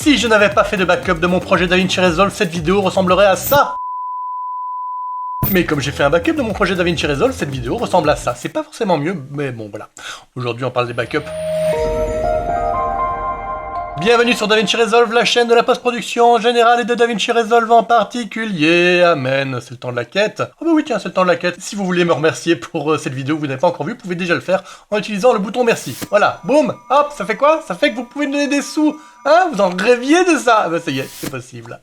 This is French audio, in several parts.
Si je n'avais pas fait de backup de mon projet DaVinci Resolve, cette vidéo ressemblerait à ça. Mais comme j'ai fait un backup de mon projet DaVinci Resolve, cette vidéo ressemble à ça. C'est pas forcément mieux, mais bon voilà. Aujourd'hui on parle des backups. Bienvenue sur DaVinci Resolve, la chaîne de la post-production en général et de DaVinci Resolve en particulier. Amen, c'est le temps de la quête. Oh bah oui tiens, c'est le temps de la quête. Si vous voulez me remercier pour cette vidéo que vous n'avez pas encore vue, vous pouvez déjà le faire en utilisant le bouton merci. Voilà, boum, hop, ça fait quoi? Ça fait que vous pouvez me donner des sous. Hein? Vous en rêviez de ça? Ah bah ça y est, c'est possible.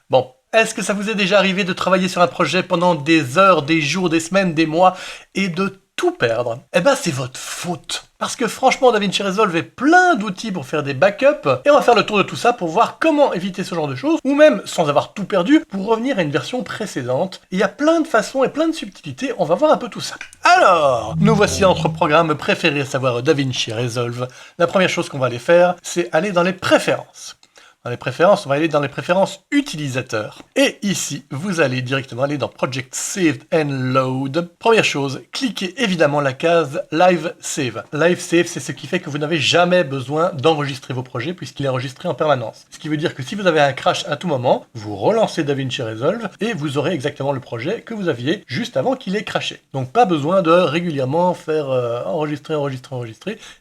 Bon. Est-ce que ça vous est déjà arrivé de travailler sur un projet pendant des heures, des jours, des semaines, des mois et de tout perdre? Eh ben c'est votre faute. Parce que franchement, DaVinci Resolve est plein d'outils pour faire des backups, et on va faire le tour de tout ça pour voir comment éviter ce genre de choses, ou même, sans avoir tout perdu, pour revenir à une version précédente. Il y a plein de façons et plein de subtilités, on va voir un peu tout ça. Alors, nous voici entre programmes préférés, à savoir DaVinci Resolve. La première chose qu'on va aller faire, c'est aller dans les préférences. Dans les préférences, on va aller dans les préférences utilisateurs. Et ici, vous allez directement aller dans Project Saved and Load. Première chose, cliquez évidemment la case Live Save. Live Save, c'est ce qui fait que vous n'avez jamais besoin d'enregistrer vos projets puisqu'il est enregistré en permanence. Ce qui veut dire que si vous avez un crash à tout moment, vous relancez DaVinci Resolve et vous aurez exactement le projet que vous aviez juste avant qu'il ait crashé. Donc pas besoin de régulièrement faire enregistrer.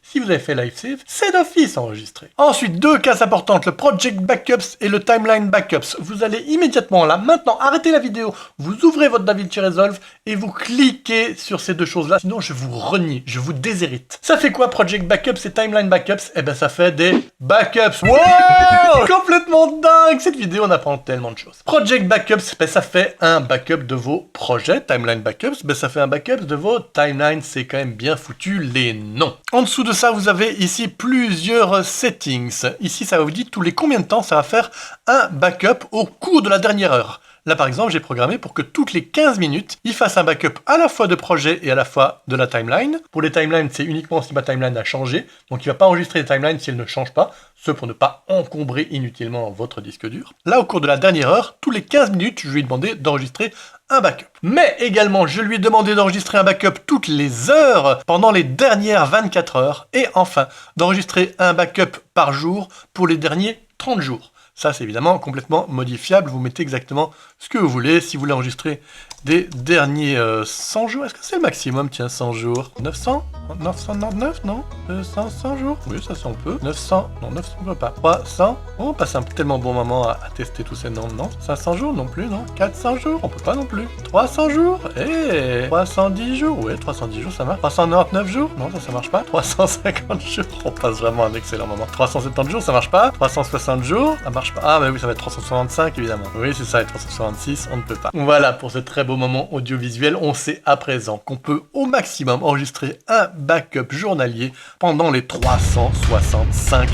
Si vous avez fait Live Save, c'est d'office enregistré. Ensuite, deux cases importantes, le Project Backups et le Timeline Backups. Vous allez immédiatement là, maintenant, arrêtez la vidéo, vous ouvrez votre DaVinci Resolve et vous cliquez sur ces deux choses-là, sinon je vous renie, je vous déshérite. Ça fait quoi Project Backups et Timeline Backups? Eh ben ça fait des backups. Wow, complètement dingue. Cette vidéo on apprend tellement de choses. Project Backups, ben ça fait un backup de vos projets. Timeline Backups, ben ça fait un backup de vos timelines. C'est quand même bien foutu les noms. En dessous de ça, vous avez ici plusieurs settings. Ici, ça vous dit tous les combien de temps ça va faire un backup au cours de la dernière heure. Là, par exemple, j'ai programmé pour que toutes les 15 minutes, il fasse un backup à la fois de projet et à la fois de la timeline. Pour les timelines, c'est uniquement si ma timeline a changé. Donc, il ne va pas enregistrer les timelines si elles ne changent pas. Ce pour ne pas encombrer inutilement votre disque dur. Là, au cours de la dernière heure, tous les 15 minutes, je lui ai demandé d'enregistrer un backup. Mais également, je lui ai demandé d'enregistrer un backup toutes les heures pendant les dernières 24 heures. Et enfin, d'enregistrer un backup par jour pour les derniers 30 jours. Ça, c'est évidemment complètement modifiable. Vous mettez exactement ce que vous voulez. Si vous voulez enregistrer des derniers 100 jours, est-ce que c'est le maximum? Tiens, 100 jours. 900? 999, non 100 jours? Oui, ça, on peut. 900? Non, 900, on peut pas. 300? On passe un tellement bon moment à tester tous ces nombres, non? 500 jours non plus, non? 400 jours? On peut pas non plus. 300 jours? Eh 310 jours? Oui, 310 jours, ça marche. 399 jours? Non, ça marche pas. 350 jours? On passe vraiment un excellent moment. 370 jours, ça marche pas. 360 jours? Ça marche pas. Ah, bah oui, ça va être 365, évidemment. Oui, c'est ça, et 366, on ne peut pas. Voilà pour ce très beau moment audiovisuel. On sait à présent qu'on peut au maximum enregistrer un backup journalier pendant les 365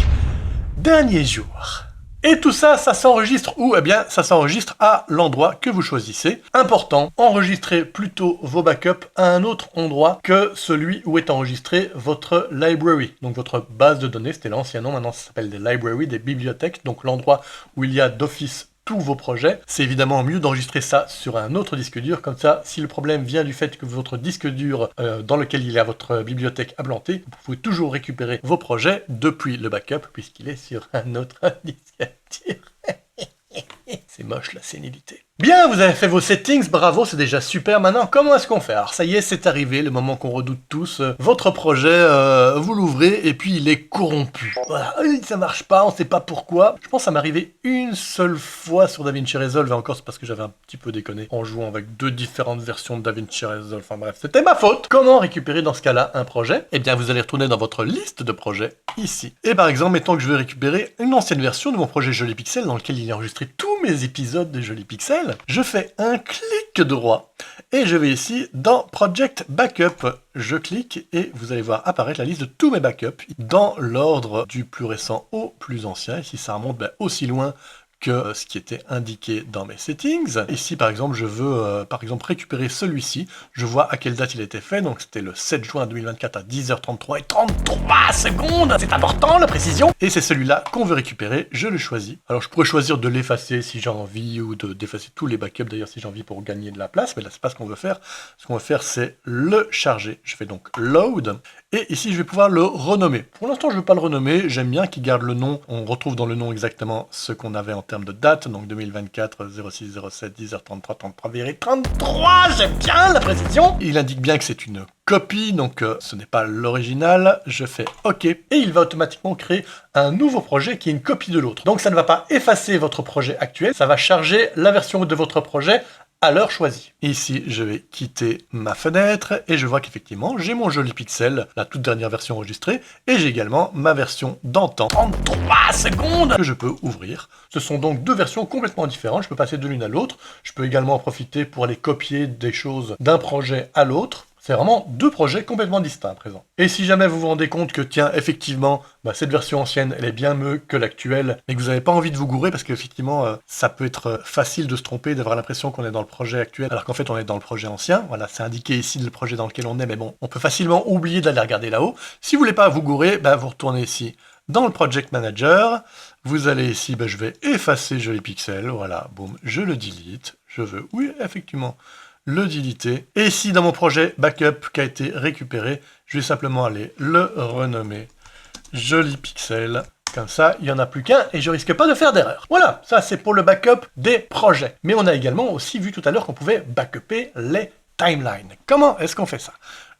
derniers jours. Et tout ça, ça s'enregistre où? Eh bien, ça s'enregistre à l'endroit que vous choisissez. Important, enregistrez plutôt vos backups à un autre endroit que celui où est enregistré votre library. Donc votre base de données, c'était l'ancien nom, maintenant ça s'appelle des libraries, des bibliothèques, donc l'endroit où il y a d'office tous vos projets. C'est évidemment mieux d'enregistrer ça sur un autre disque dur, comme ça, si le problème vient du fait que votre disque dur dans lequel il y a votre bibliothèque a planté, vous pouvez toujours récupérer vos projets depuis le backup, puisqu'il est sur un autre disque dur. C'est moche la sénilité. Bien, vous avez fait vos settings, bravo, c'est déjà super. Maintenant, comment est-ce qu'on fait? Alors ça y est, c'est arrivé, le moment qu'on redoute tous. Votre projet, vous l'ouvrez et puis il est corrompu. Voilà, ça marche pas, on sait pas pourquoi. Je pense que ça m'est arrivé une seule fois sur DaVinci Resolve, et encore c'est parce que j'avais un petit peu déconné en jouant avec deux différentes versions de DaVinci Resolve. Enfin bref, c'était ma faute. Comment récupérer dans ce cas-là un projet? Eh bien, vous allez retourner dans votre liste de projets, ici. Et par exemple, mettons que je veux récupérer une ancienne version de mon projet Joli Pixel, dans lequel il est enregistré tous mes épisodes de Joli Pixel. Je fais un clic droit et je vais ici dans Project Backup. Je clique et vous allez voir apparaître la liste de tous mes backups dans l'ordre du plus récent au plus ancien. Ici, ça remonte aussi loin que ce qui était indiqué dans mes settings. Ici, par exemple, je veux récupérer celui-ci. Je vois à quelle date il a été fait. Donc, c'était le 7 juin 2024 à 10h33 et 33 secondes. C'est important, la précision. Et c'est celui-là qu'on veut récupérer. Je le choisis. Alors, je pourrais choisir de l'effacer si j'ai envie ou d'effacer tous les backups, d'ailleurs, si j'ai envie pour gagner de la place. Mais là, c'est pas ce qu'on veut faire. Ce qu'on va faire, c'est le charger. Je fais donc load. Et ici, je vais pouvoir le renommer. Pour l'instant, je ne veux pas le renommer. J'aime bien qu'il garde le nom. On retrouve dans le nom exactement ce qu'on avait en termes de date. Donc 2024, 06, 07, 10h33, 33, j'aime bien la précision. Il indique bien que c'est une copie, donc ce n'est pas l'original. Je fais OK. Et il va automatiquement créer un nouveau projet qui est une copie de l'autre. Donc ça ne va pas effacer votre projet actuel. Ça va charger la version de votre projet à l'heure choisie. Ici, je vais quitter ma fenêtre et je vois qu'effectivement, j'ai mon joli pixel, la toute dernière version enregistrée, et j'ai également ma version d'antan. 33 secondes que je peux ouvrir. Ce sont donc deux versions complètement différentes. Je peux passer de l'une à l'autre. Je peux également en profiter pour aller copier des choses d'un projet à l'autre. C'est vraiment deux projets complètement distincts à présent. Et si jamais vous vous rendez compte que, tiens, effectivement, cette version ancienne, elle est bien mieux que l'actuelle, mais que vous n'avez pas envie de vous gourer, parce qu'effectivement, ça peut être facile de se tromper, d'avoir l'impression qu'on est dans le projet actuel, alors qu'en fait, on est dans le projet ancien. Voilà, c'est indiqué ici le projet dans lequel on est, mais bon, on peut facilement oublier d'aller regarder là-haut. Si vous voulez pas vous gourer, vous retournez ici dans le Project Manager. Vous allez ici, je vais effacer joli pixel, voilà, boum, je le delete. Je veux, oui, effectivement, le deleter. Et ici, dans mon projet backup qui a été récupéré, je vais simplement aller le renommer joli pixel. Comme ça, il n'y en a plus qu'un et je risque pas de faire d'erreur. Voilà, ça c'est pour le backup des projets. Mais on a également aussi vu tout à l'heure qu'on pouvait backuper les timelines. Comment est-ce qu'on fait ça?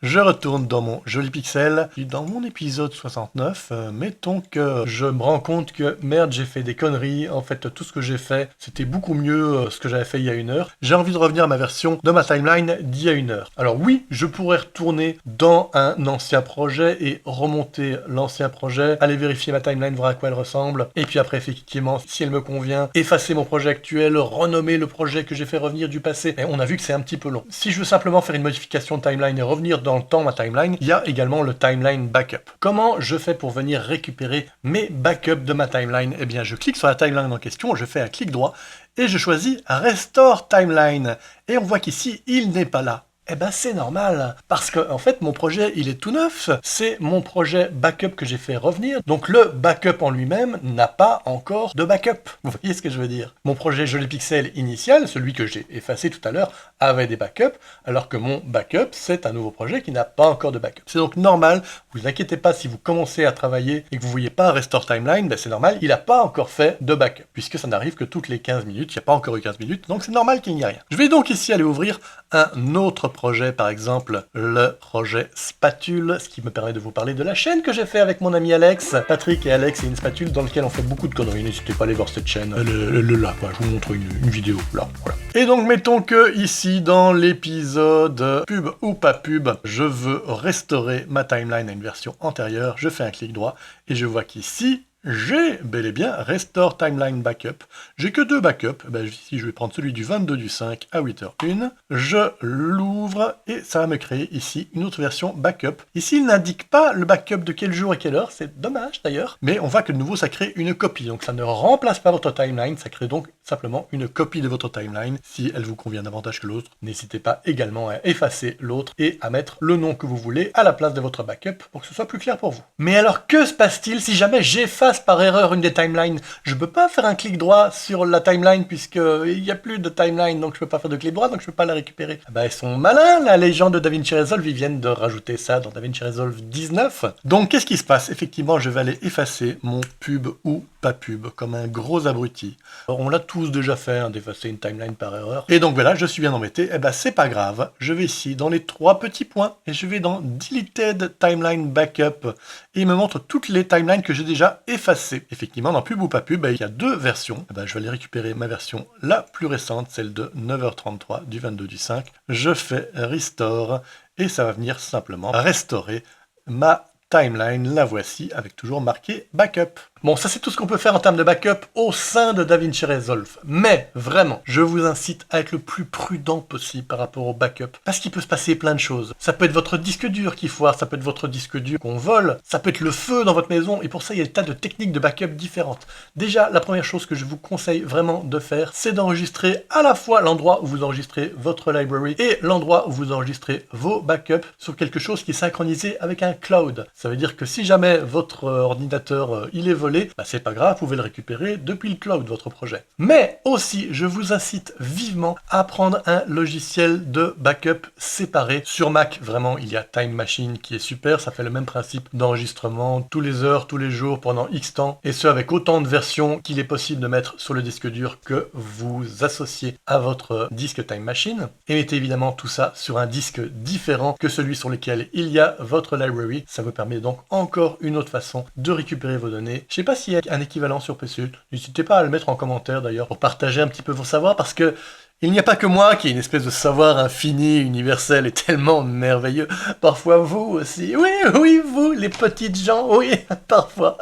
Je retourne dans mon joli pixel. Dans mon épisode 69, mettons que je me rends compte que, merde, j'ai fait des conneries. En fait, tout ce que j'ai fait, c'était beaucoup mieux ce que j'avais fait il y a 1 heure. J'ai envie de revenir à ma version de ma timeline d'il y a 1 heure. Alors oui, je pourrais retourner dans un ancien projet et remonter l'ancien projet, aller vérifier ma timeline, voir à quoi elle ressemble. Et puis après, effectivement, si elle me convient, effacer mon projet actuel, renommer le projet que j'ai fait revenir du passé. Et on a vu que c'est un petit peu long. Si je veux simplement faire une modification de timeline et revenir dans le temps ma timeline, il y a également le timeline backup. Comment je fais pour venir récupérer mes backups de ma timeline? Eh bien, je clique sur la timeline en question, je fais un clic droit et je choisis Restore Timeline. Et on voit qu'ici, il n'est pas là. Eh ben c'est normal, parce que en fait mon projet il est tout neuf, c'est mon projet backup que j'ai fait revenir, donc le backup en lui-même n'a pas encore de backup, vous voyez ce que je veux dire? Mon projet joli pixel initial, celui que j'ai effacé tout à l'heure, avait des backups, alors que mon backup c'est un nouveau projet qui n'a pas encore de backup. C'est donc normal, vous inquiétez pas si vous commencez à travailler et que vous voyez pas Restore Timeline, c'est normal, il n'a pas encore fait de backup, puisque ça n'arrive que toutes les 15 minutes, il n'y a pas encore eu 15 minutes, donc c'est normal qu'il n'y ait rien. Je vais donc ici aller ouvrir un autre projet, par exemple le projet spatule, ce qui me permet de vous parler de la chaîne que j'ai fait avec mon ami Alex. Patrick et Alex, c'est une spatule dans laquelle on fait beaucoup de conneries, n'hésitez pas à aller voir cette chaîne, elle est là, je vous montre une vidéo, là, voilà. Et donc mettons que ici, dans l'épisode pub ou pas pub, je veux restaurer ma timeline à une version antérieure, je fais un clic droit, et je vois qu'ici, j'ai bel et bien Restore Timeline Backup. J'ai que 2 backups. Ici, je vais prendre celui du 22/5 à 8h01. Je l'ouvre et ça va me créer ici une autre version backup. Ici, il n'indique pas le backup de quel jour et quelle heure. C'est dommage d'ailleurs. Mais on voit que de nouveau, ça crée une copie. Donc, ça ne remplace pas votre timeline. Ça crée donc simplement une copie de votre timeline. Si elle vous convient davantage que l'autre, n'hésitez pas également à effacer l'autre et à mettre le nom que vous voulez à la place de votre backup pour que ce soit plus clair pour vous. Mais alors, que se passe-t-il si jamais j'efface par erreur une des timelines? Je peux pas faire un clic droit sur la timeline puisqu'il n'y a plus de timeline, donc je peux pas faire de clic droit, donc je peux pas la récupérer. Ils sont malins, la légende de DaVinci Resolve, ils viennent de rajouter ça dans DaVinci Resolve 19. Donc qu'est-ce qui se passe? Effectivement, je vais aller effacer mon pub ou pas pub, comme un gros abruti. Alors, on l'a tous déjà fait, d'effacer une timeline par erreur. Et donc voilà, je suis bien embêté, c'est pas grave. Je vais ici dans les 3 petits points, et je vais dans Deleted Timeline Backup, et il me montre toutes les timelines que j'ai déjà effacées. Effectivement, dans pub ou pas pub, il y a 2 versions. Je vais aller récupérer ma version la plus récente, celle de 9h33 du 22/5. Je fais Restore, et ça va venir simplement restaurer ma timeline. La voici, avec toujours marqué Backup. Bon, ça c'est tout ce qu'on peut faire en termes de backup au sein de DaVinci Resolve. Mais, vraiment, je vous incite à être le plus prudent possible par rapport au backup. Parce qu'il peut se passer plein de choses. Ça peut être votre disque dur qui foire, ça peut être votre disque dur qu'on vole, ça peut être le feu dans votre maison, et pour ça il y a des tas de techniques de backup différentes. Déjà, la première chose que je vous conseille vraiment de faire, c'est d'enregistrer à la fois l'endroit où vous enregistrez votre library et l'endroit où vous enregistrez vos backups sur quelque chose qui est synchronisé avec un cloud. Ça veut dire que si jamais votre ordinateur il est volé, bah c'est pas grave, vous pouvez le récupérer depuis le cloud, votre projet. Mais aussi, je vous incite vivement à prendre un logiciel de backup séparé. Sur Mac, vraiment, il y a Time Machine qui est super, ça fait le même principe d'enregistrement tous les heures, tous les jours, pendant X temps, et ce avec autant de versions qu'il est possible de mettre sur le disque dur que vous associez à votre disque Time Machine. Et mettez évidemment tout ça sur un disque différent que celui sur lequel il y a votre library. Ça vous permet donc encore une autre façon de récupérer vos données. Je sais pas s'il y a un équivalent sur PC, n'hésitez pas à le mettre en commentaire d'ailleurs pour partager un petit peu vos savoirs, parce que il n'y a pas que moi qui ai une espèce de savoir infini, universel et tellement merveilleux. Parfois vous aussi, oui, vous, les petites gens, oui, parfois,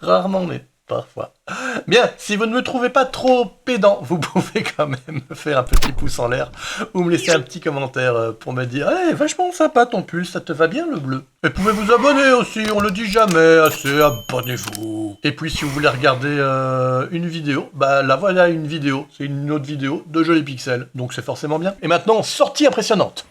rarement, mais parfois. Bien, si vous ne me trouvez pas trop pédant, vous pouvez quand même me faire un petit pouce en l'air ou me laisser un petit commentaire pour me dire « Hey, vachement sympa ton pull, ça te va bien le bleu ?» Et vous pouvez vous abonner aussi, on le dit jamais assez, abonnez-vous. Et puis si vous voulez regarder une vidéo, bah là voilà une vidéo, c'est une autre vidéo de Jolis Pixels, donc c'est forcément bien. Et maintenant, sortie impressionnante.